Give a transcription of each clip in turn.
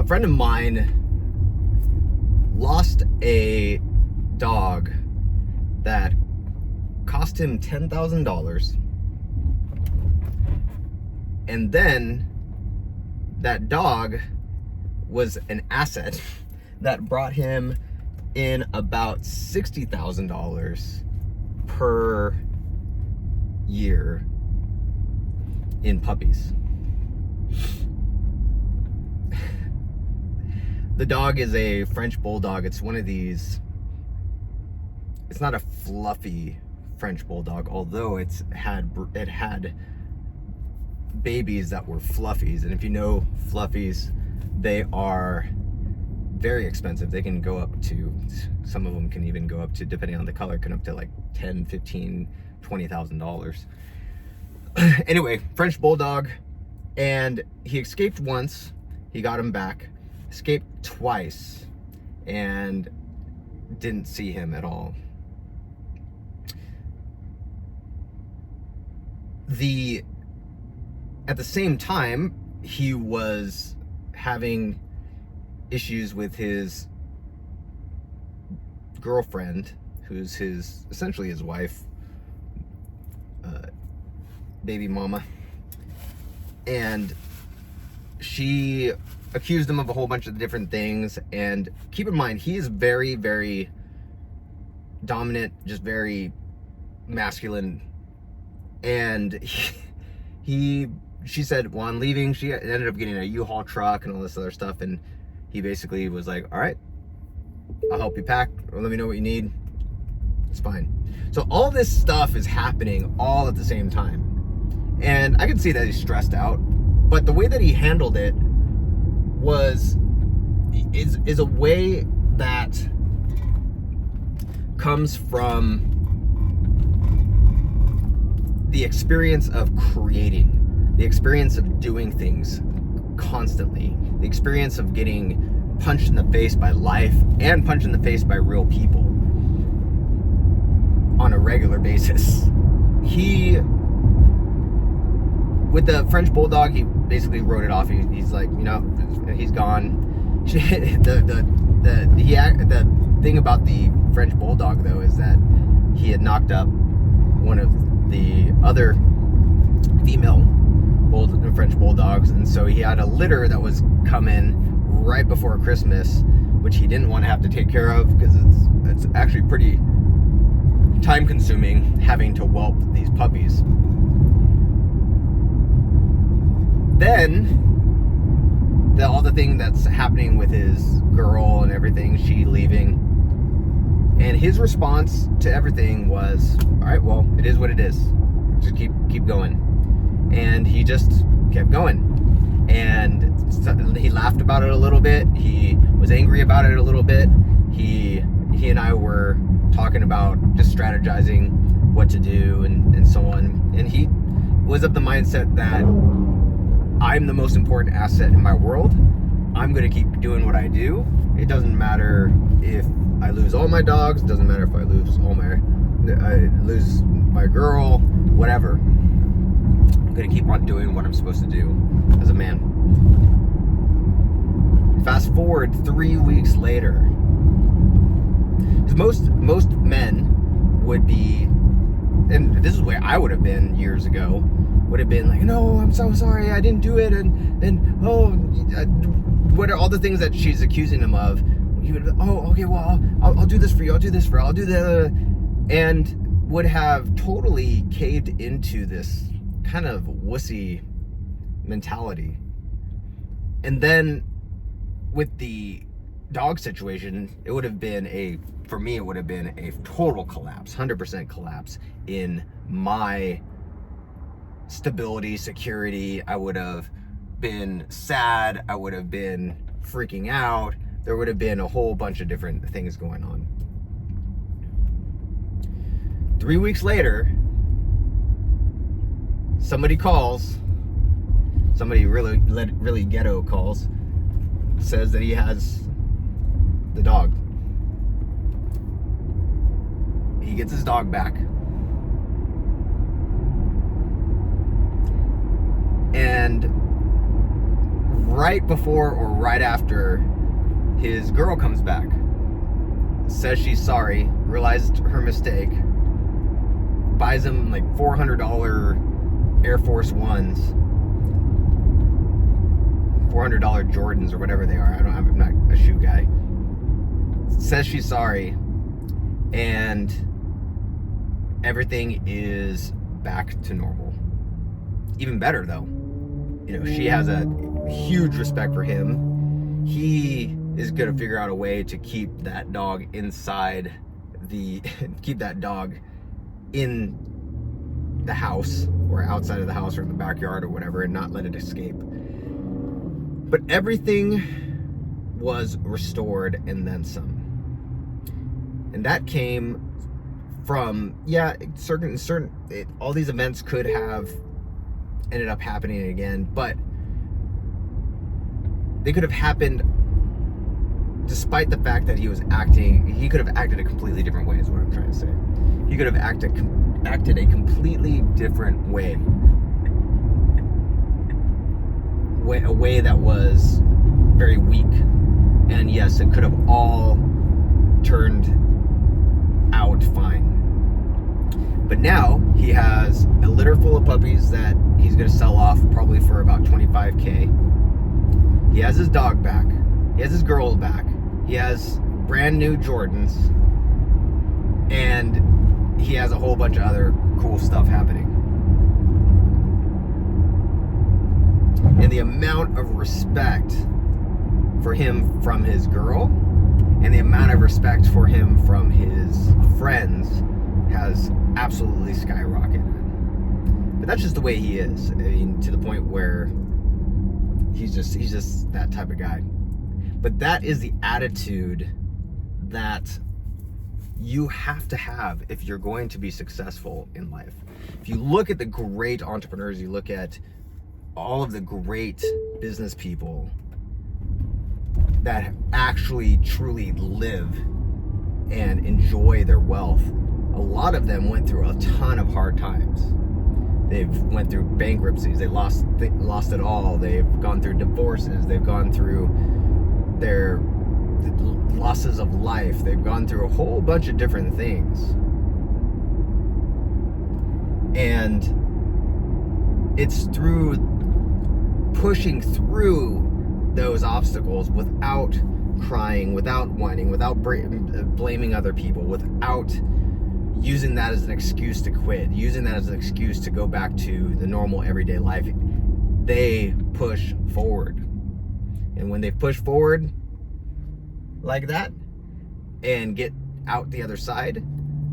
A friend of mine lost a dog that cost him $10,000, and then that dog was an asset that brought him in about $60,000 per year in puppies. The dog is a French Bulldog. It's one of these, it's not a fluffy French Bulldog, although it had babies that were fluffies. And if you know fluffies, they are very expensive. They can go up to, some of them can even go up to, depending on the color, can up to like $10, $15, $20,000. Anyway, French Bulldog, and he escaped once, he got him back, escaped twice, and didn't see him at all. At the same time, he was having issues with his girlfriend, who's essentially his wife, baby mama, and she accused him of a whole bunch of different things. And keep in mind, he is very, very dominant, just very masculine. And she said, well, I'm leaving. She ended up getting a U-Haul truck and all this other stuff, and he basically was like, all right, I'll help you pack, or let me know what you need. It's fine. So all this stuff is happening all at the same time. And I can see that he's stressed out, but the way that he handled it is a way that comes from the experience of creating, the experience of doing things constantly, the experience of getting punched in the face by life and punched in the face by real people on a regular basis. With the French Bulldog, he basically wrote it off. He's like, he's gone. The thing about the French Bulldog, though, is that he had knocked up one of the other female French Bulldogs, and so he had a litter that was coming right before Christmas, which he didn't want to have to take care of, because it's actually pretty time-consuming having to whelp these puppies. Then all the thing that's happening with his girl and everything, she leaving, and his response to everything was, all right, well, it is what it is. Just keep going. And he just kept going. And he laughed about it a little bit. He was angry about it a little bit. He and I were talking about just strategizing what to do and so on. And he was of the mindset that I'm the most important asset in my world. I'm going to keep doing what I do. It doesn't matter if I lose all my dogs. It doesn't matter if I lose my girl, whatever. I'm going to keep on doing what I'm supposed to do as a man. Fast forward 3 weeks later. Because most men would be, and this is where I would have been years ago, would have been like, no, I'm so sorry, I didn't do it, and what are all the things that she's accusing him of? He would have, oh, okay, well, I'll do this for you, I'll do that, and would have totally caved into this kind of wussy mentality. And then with the dog situation, it would have been a total collapse, 100% collapse in my stability, security. I would have been sad. I would have been freaking out. There would have been a whole bunch of different things going on. 3 weeks later, somebody calls. Somebody really ghetto calls. Says that he has the dog. He gets his dog back. And right before or right after his girl comes back, says she's sorry, realized her mistake, buys him like $400 Air Force Ones, $400 Jordans or whatever they are. I'm not a shoe guy. Says she's sorry, and everything is back to normal. Even better though, she has a huge respect for him. He is gonna figure out a way to keep that dog keep that dog in the house or outside of the house or in the backyard or whatever, and not let it escape. But everything was restored and then some. And that came from, all these events could have ended up happening again, but they could have happened despite the fact that he could have acted a completely different way, is what I'm trying to say. He could have acted a completely different way. A way that was very weak. And yes, it could have all turned out fine. But now he has a litter full of puppies that he's going to sell off probably for about $25,000. He has his dog back. He has his girl back. He has brand new Jordans. And he has a whole bunch of other cool stuff happening. And the amount of respect for him from his girl and the amount of respect for him from his friends has absolutely skyrocketed. But that's just the way he is. I mean, to the point where he's just that type of guy. But that is the attitude that you have to have if you're going to be successful in life. If you look at the great entrepreneurs, you look at all of the great business people that actually truly live and enjoy their wealth, a lot of them went through a ton of hard times. They've went through bankruptcies, they lost it all, they've gone through divorces, they've gone through their losses of life, they've gone through a whole bunch of different things. And it's through pushing through those obstacles without crying, without whining, without blaming other people, without using that as an excuse to quit, using that as an excuse to go back to the normal everyday life. They push forward. And when they push forward like that and get out the other side,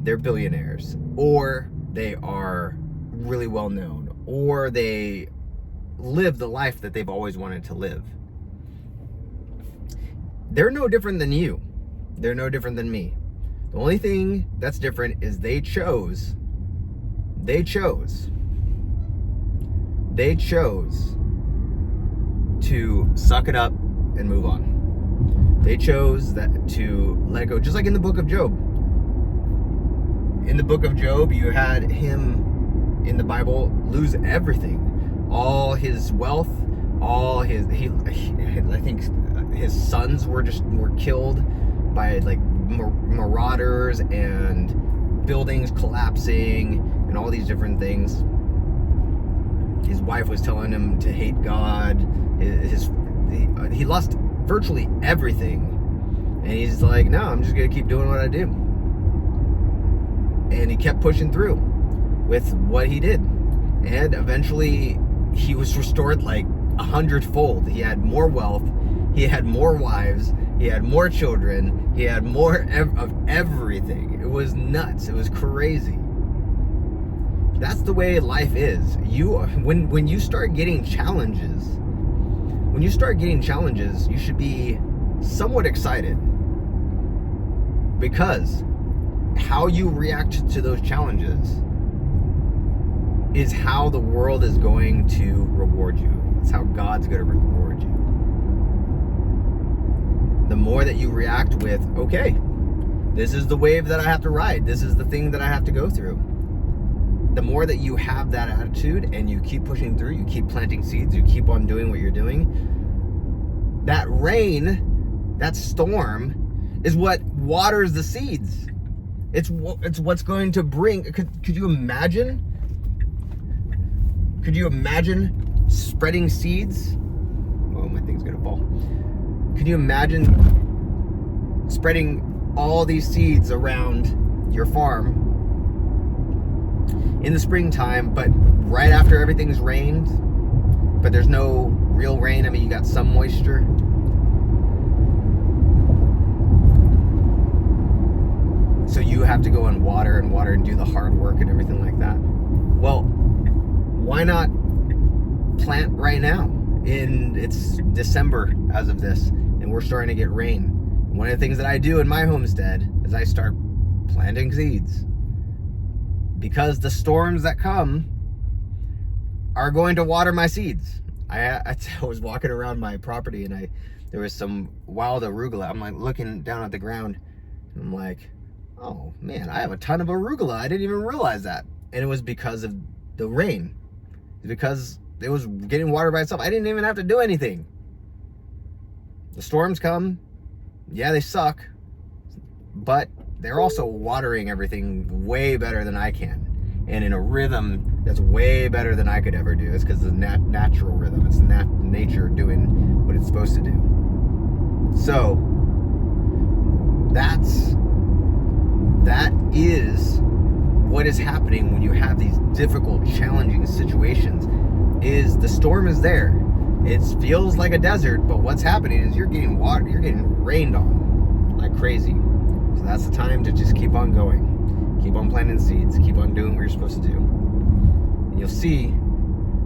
they're billionaires, or they are really well known, or they live the life that they've always wanted to live. They're no different than you. They're no different than me. The only thing that's different is they chose to suck it up and move on. They chose to let it go, just like in the book of Job. In the book of Job, you had him in the Bible lose everything. All his wealth, I think his sons were killed by like marauders and buildings collapsing and all these different things. His wife was telling him to hate God. He lost virtually everything, and he's like, no, I'm just gonna keep doing what I do. And he kept pushing through with what he did, and eventually he was restored like 100-fold. He had more wealth, he had more wives, he had more children, he had more of everything. It was nuts. It was crazy. That's the way life is. When you start getting challenges, you should be somewhat excited, because how you react to those challenges is how the world is going to reward you. It's how God's going to reward you. The more that you react with, okay, this is the wave that I have to ride, this is the thing that I have to go through, the more that you have that attitude and you keep pushing through, you keep planting seeds, you keep on doing what you're doing, rain, that storm, is what waters the seeds. It's what's going to bring. Could you imagine? Could you imagine spreading seeds? Oh, my thing's gonna fall. Could you imagine spreading all these seeds around your farm in the springtime, but right after everything's rained, but there's no real rain? I mean, you got some moisture. So you have to go and water and do the hard work and everything like that. Well, why not plant right now? It's December as of this, and we're starting to get rain. One of the things that I do in my homestead is I start planting seeds, because the storms that come are going to water my seeds. I was walking around my property, and there was some wild arugula. I'm like looking down at the ground, and I'm like, oh man, I have a ton of arugula. I didn't even realize that. And it was because of the rain. Because it was getting watered by itself. I didn't even have to do anything. The storms come. Yeah, they suck. But they're also watering everything way better than I can. And in a rhythm that's way better than I could ever do. It's because it's a natural rhythm. It's nature doing what it's supposed to do. So, that is what is happening when you have these difficult, challenging situations. Is the storm is there. It feels like a desert, but what's happening is you're getting water, you're getting rained on like crazy. So that's the time to just keep on going. Keep on planting seeds, keep on doing what you're supposed to do. And you'll see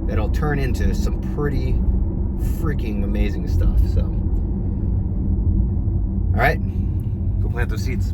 that it'll turn into some pretty freaking amazing stuff. So, all right, go plant those seeds.